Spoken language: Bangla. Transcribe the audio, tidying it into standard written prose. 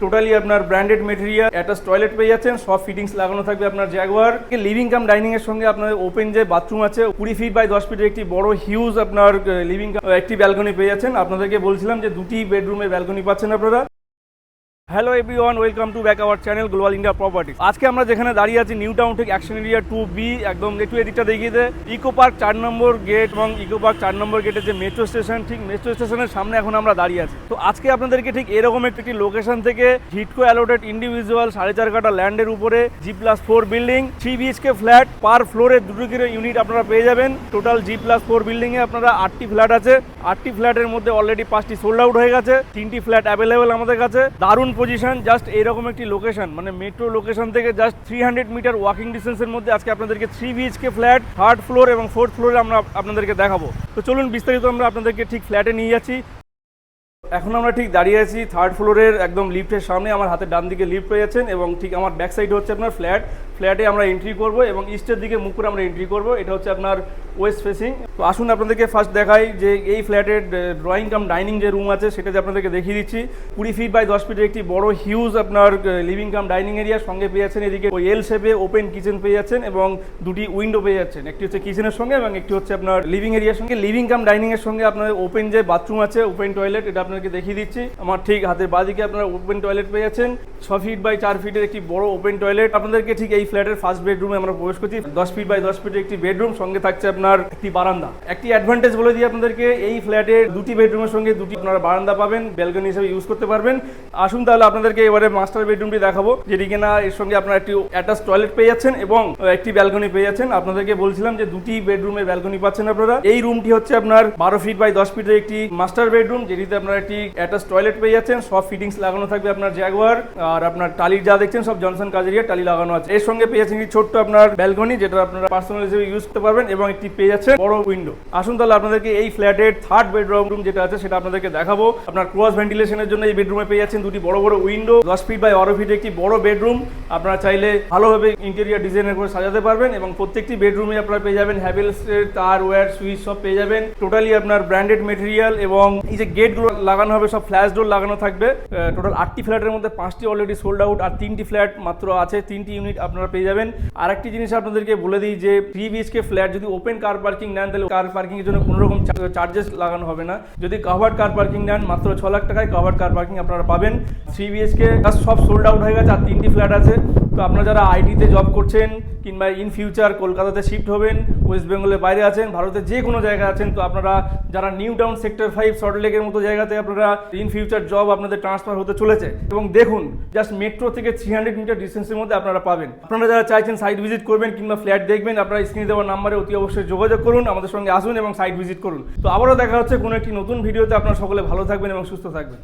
টোটালি আপনার ব্র্যান্ডেড মেটেরিয়াল, অ্যাটাচ টয়লেট পেয়ে যাচ্ছেন, সব ফিটিংস লাগানো থাকবে আপনার জাগুয়ার। লিভিং কাম ডাইনিং এর সঙ্গে আপনার ওপেন যে বাথরুম আছে 20 ফিট বাই 10 ফিটের একটি বড় হিউজ আপনার লিভিং একটি ব্যালকনি পেয়ে যাচ্ছেন। আপনাদেরকে বলছিলাম যে দুটি বেডরুমের ব্যালকনি পাচ্ছেন আপনারা। Hello everyone, welcome to back our channel global India properties. আজকে আমরা যেখানে দাঁড়িয়ে আছি নিউ টাউন ঠিক অ্যাকশন এরিয়া 2B, একদম একটু এদিকটা দেখিয়ে দেয় ইকো পার্ক 4 নম্বর গেট এবং ইকো পার্ক 4 নম্বর গেটের যে মেট্রো স্টেশন, ঠিক মেট্রো স্টেশনের সামনে এখন আমরা দাঁড়িয়ে আছি। তো আজকে আপনাদেরকে ঠিক এরকম একটি লোকেশন থেকে হিটকো অ্যালোটেড ইন্ডিভিজুয়াল 4.5 কাঠা ল্যান্ডের উপরে G+4 বিল্ডিং 3 BHK ফ্ল্যাট, পার ফ্লোরে 2 করে ইউনিট আপনারা পেয়ে যাবেন। টোটাল G+4 বিল্ডিং এ আপনারা 8টি ফ্ল্যাট আছে। 8টি ফ্ল্যাটের মধ্যে অলরেডি 5টি সোল্ড আউট হয়ে গেছে, 3টি ফ্ল্যাট অ্যাভেলেবেল আমাদের কাছে। দারুণ পজিশন, জাস্ট এইরকম একটি লোকেশন, মানে মেট্রো লোকেশন থেকে জাস্ট 300 মিটার ওয়াকিং ডিস্টেন্সের মধ্যে আজকে আপনাদেরকে 3 BHK ফ্ল্যাট 3rd ফ্লোর এবং 4th ফ্লোরে আমরা আপনাদেরকে দেখাবো। তো চলুন বিস্তারিত আমরা আপনাদেরকে ঠিক ফ্ল্যাটে নিয়ে যাচ্ছি। এখন আমরা ঠিক দাঁড়িয়ে আছি 3rd ফ্লোরের একদম লিফটের সামনে। আমার হাতের ডান দিকে লিফট পেয়ে যাচ্ছেন এবং ঠিক আমার ব্যাক সাইডে হচ্ছে আপনার ফ্ল্যাটে আমরা এন্ট্রি করব এবং ইস্টের দিকে মুখ করে আমরা এন্ট্রি করব। এটা হচ্ছে আপনার ওয়েস্ট ফেসিং। তো আসুন আপনাদেরকে ফার্স্ট দেখাই যে এই ফ্ল্যাটের ড্রয়িং কাম ডাইনিং যে রুম আছে সেটা যে আপনাদেরকে দেখিয়ে দিচ্ছি। 20 ফিট বাই 10 ফিটের একটি বড় হিউজ আপনার লিভিং কাম ডাইনিং এরিয়া সঙ্গে পেয়ে যাচ্ছেন। এদিকে ওই এল শেপে ওপেন কিচেন পেয়ে যাচ্ছেন এবং দুটি উইন্ডো পেয়ে যাচ্ছেন, একটি হচ্ছে কিচেনের সঙ্গে এবং একটি হচ্ছে আপনার লিভিং এরিয়ার সঙ্গে। লিভিং কাম ডাইনিং এর সঙ্গে আপনার ওপেন যে বাথরুম আছে, ওপেন টয়লেট, এটা আপনাদেরকে দেখিয়ে দিচ্ছি। আমার ঠিক হাতের বাঁদিকে আপনারা ওপেন টয়লেট পেয়ে যাচ্ছেন। 6 ফিট বাই 4 ফিটের একটি বড় ওপেন টয়লেট। আপনাদেরকে ঠিক এই ফ্ল্যাটের ফার্স্ট বেডরুমে আমরা প্রবেশ করছি। 10 ফিট বাই 10 ফিটের একটি বেডরুম, সঙ্গে থাকছে আপনার একটি বারান্দা। একটি অ্যাডভান্টেজ বলে দিই আপনাদেরকে, এই ফ্ল্যাটের দুটি বেডরুমের সঙ্গে দুটি আপনারা বারান্দা পাবেন, ব্যালকনি হিসেবে ইউজ করতে পারবেন। আসুন তাহলে আপনাদেরকে এবারে মাস্টার বেডরুমটি দেখাবো, যেটি কিনা এর সঙ্গে আপনারা একটি অ্যাটাচ টয়লেট পেয়ে যাচ্ছেন এবং একটি ব্যালকনি পেয়ে যাচ্ছেন। আপনাদেরকে বলছিলাম যে দুটি বেডরুমের ব্যালকনি পাচ্ছেন আপনারা। এই রুমটি হচ্ছে আপনার 12 ফিট বাই 10 ফিটের একটি মাস্টার বেডরুম, যেটিতে আপনারা একটি অ্যাটাচ টয়লেট পেয়ে যাচ্ছেন। সব ফিটিংস লাগানো থাকবে আপনার জাগুয়ার, আর আপনার টালির যা দেখছেন সব জনসন কাজেরিয়া টালি লাগানো আছে। এর সঙ্গে পেয়ে যাচ্ছেন ছোট্ট আপনার ব্যালকনি, যেটা আপনারা পার্সোনাল হিসেবে ইউজ করতে পারবেন এবং একটি পেয়ে যাচ্ছে বড় উইন্ডো। আসুন তাহলে আপনাদেরকে এই ফ্ল্যাটের 3rd বেডরুম যেটা আছে সেটা আপনাদেরকে দেখাবো। আপনার ক্রস ভেন্টিলেশনের জন্য এই বেডরুমে পেয়ে যাচ্ছেন দুটি বড় বড় উইন্ডো। 10 ফিট বাই 12 ফিট একটি বড় বেডরুম, আপনারা চাইলে ভালোভাবে ইন্টেরিয়র ডিজাইনের করে সাজাতে পারবেন এবং প্রত্যেকটি বেডরুমে আপনারা পেয়ে যাবেন হ্যাভেলস এর তার, ওয়্যার, সুইচ সব পেয়ে যাবেন। টোটালি আপনার ব্র্যান্ডেড মেটেরিয়াল এবং এই যে গেটগুলো লাগানো হবে সব ফ্ল্যাশ ডোর লাগানো থাকবে। টোটাল 8টি ফ্ল্যাটের মধ্যে 5টি অলরেডি সোল্ড আউট আর 3টি ফ্ল্যাট মাত্র আছে, 3টি ইউনিট আপনারা পেয়ে যাবেন। আর একটি জিনিস আপনাদেরকে বলে দিই যে 3 BHK ফ্ল্যাট যদি ওপেন কার পার্কিং নেন তাহলে কার পার্কিং এর জন্য কোনো রকম চার্জেস লাগানো হবে না। যদি কভার্ড কার পার্কিং নেন মাত্র 6 লাখ টাকায় কভার্ড কার পার্কিং আপনারা পাবেন। 3 BHK সব সোল্ড আউট হয়ে গেছে আর 3টি ফ্ল্যাট আছে। তো আপনারা যারা আইটিতে জব করছেন কিংবা ইন ফিউচার কলকাতাতে শিফট হবেন, ওয়েস্ট বেঙ্গলের বাইরে আছেন, ভারতের যে কোনো জায়গায় আছেন, তো আপনারা যারা নিউ টাউন সেক্টর 5 সল্টলেকের মতো জায়গাতে আপনারা ইন ফিউচার জব আপনাদের ট্রান্সফার হতে চলেছে এবং দেখুন জাস্ট মেট্রো থেকে 300 মিটার ডিস্টেন্সের মধ্যে আপনারা পাবেন। আপনারা যারা চাইছেন সাইট ভিজিট করবেন কিংবা ফ্ল্যাট দেখবেন, আপনারা স্ক্রিনে দেওয়া নাম্বারে অতি অবশ্যই যোগাযোগ করুন, আমাদের সঙ্গে আসুন এবং সাইট ভিজিট করুন। তো আবারও দেখা হচ্ছে কোনো একটি নতুন ভিডিওতে। আপনারা সকলে ভালো থাকবেন এবং সুস্থ থাকবেন।